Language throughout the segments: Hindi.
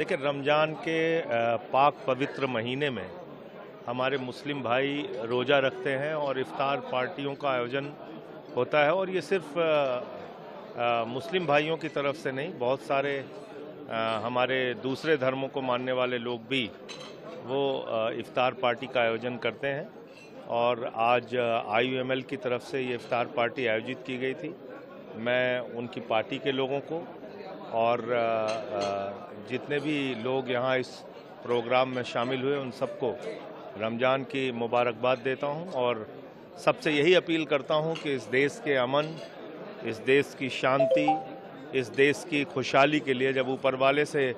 देखिए, रमज़ान के पाक पवित्र महीने में हमारे मुस्लिम भाई रोज़ा रखते हैं और इफ़्तार पार्टियों का आयोजन होता है। और ये सिर्फ मुस्लिम भाइयों की तरफ से नहीं, बहुत सारे हमारे दूसरे धर्मों को मानने वाले लोग भी वो इफ़्तार पार्टी का आयोजन करते हैं। और आज IUML की तरफ से ये इफ़्तार पार्टी आयोजित की गई थी। मैं उनकी पार्टी के लोगों को और जितने भी लोग यहाँ इस प्रोग्राम में शामिल हुए उन सबको रमज़ान की मुबारकबाद देता हूँ और सबसे यही अपील करता हूँ कि इस देश के अमन, इस देश की शांति, इस देश की खुशहाली के लिए जब ऊपर वाले से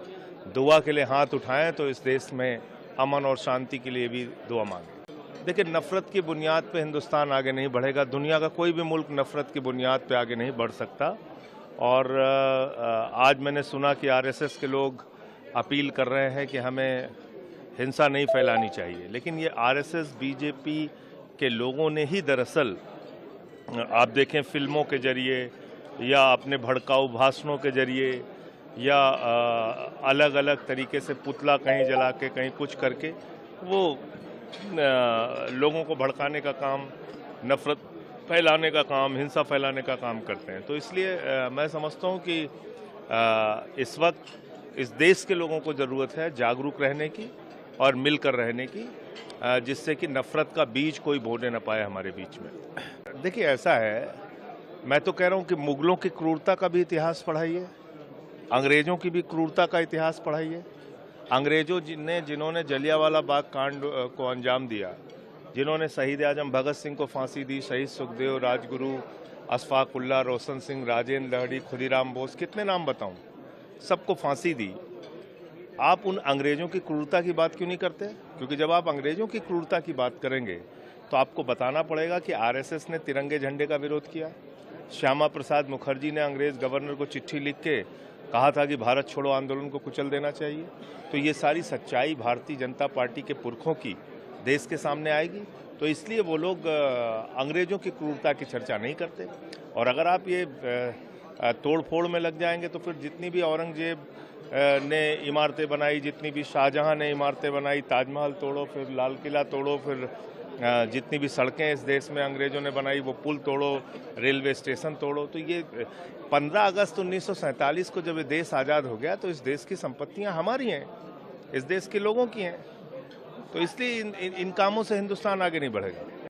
दुआ के लिए हाथ उठाएं तो इस देश में अमन और शांति के लिए भी दुआ मांगें। देखिए, नफ़रत की बुनियाद पे हिंदुस्तान आगे नहीं बढ़ेगा। दुनिया का कोई भी मुल्क नफ़रत की बुनियाद पे आगे नहीं बढ़ सकता। और आज मैंने सुना कि RSS के लोग अपील कर रहे हैं कि हमें हिंसा नहीं फैलानी चाहिए, लेकिन ये RSS BJP के लोगों ने ही दरअसल आप देखें फिल्मों के जरिए या अपने भड़काऊ भाषणों के जरिए या अलग अलग तरीके से पुतला कहीं जला के कहीं कुछ करके वो लोगों को भड़काने का काम, नफ़रत फैलाने का काम, हिंसा फैलाने का काम करते हैं। तो इसलिए मैं समझता हूँ कि इस वक्त इस देश के लोगों को ज़रूरत है जागरूक रहने की और मिलकर रहने की, जिससे कि नफ़रत का बीज कोई बोने न पाए हमारे बीच में। देखिए, ऐसा है, मैं तो कह रहा हूँ कि मुग़लों की क्रूरता का भी इतिहास पढ़ाइए, अंग्रेज़ों की भी क्रूरता का इतिहास पढ़ाइए। अंग्रेज़ों जिन्होंने जलियांवाला बाग कांड को अंजाम दिया, जिन्होंने शहीद आजम भगत सिंह को फांसी दी, शहीद सुखदेव, राजगुरु, अशफाक उल्लाह, रोशन सिंह, राजेंद्र लहड़ी, खुदीराम बोस, कितने नाम बताऊं, सबको फांसी दी। आप उन अंग्रेज़ों की क्रूरता की बात क्यों नहीं करते? क्योंकि जब आप अंग्रेज़ों की क्रूरता की बात करेंगे तो आपको बताना पड़ेगा कि RSS ने तिरंगे झंडे का विरोध किया। श्यामा प्रसाद मुखर्जी ने अंग्रेज़ गवर्नर को चिट्ठी लिख के कहा था कि भारत छोड़ो आंदोलन को कुचल देना चाहिए। तो ये सारी सच्चाई भारतीय जनता पार्टी के पुरखों की देश के सामने आएगी। तो इसलिए वो लोग अंग्रेज़ों की क्रूरता की चर्चा नहीं करते। और अगर आप ये तोड़ फोड़ में लग जाएंगे तो फिर जितनी भी औरंगजेब ने इमारतें बनाई, जितनी भी शाहजहां ने इमारतें बनाई, ताजमहल तोड़ो, फिर लाल किला तोड़ो, फिर जितनी भी सड़कें इस देश में अंग्रेज़ों ने बनाई वो पुल तोड़ो, रेलवे स्टेशन तोड़ो। तो ये 15 अगस्त 1947 को जब ये देश आज़ाद हो गया तो इस देश की संपत्तियां हमारी हैं, इस देश के लोगों की हैं। तो इसलिए इन कामों से हिंदुस्तान आगे नहीं बढ़ेगा।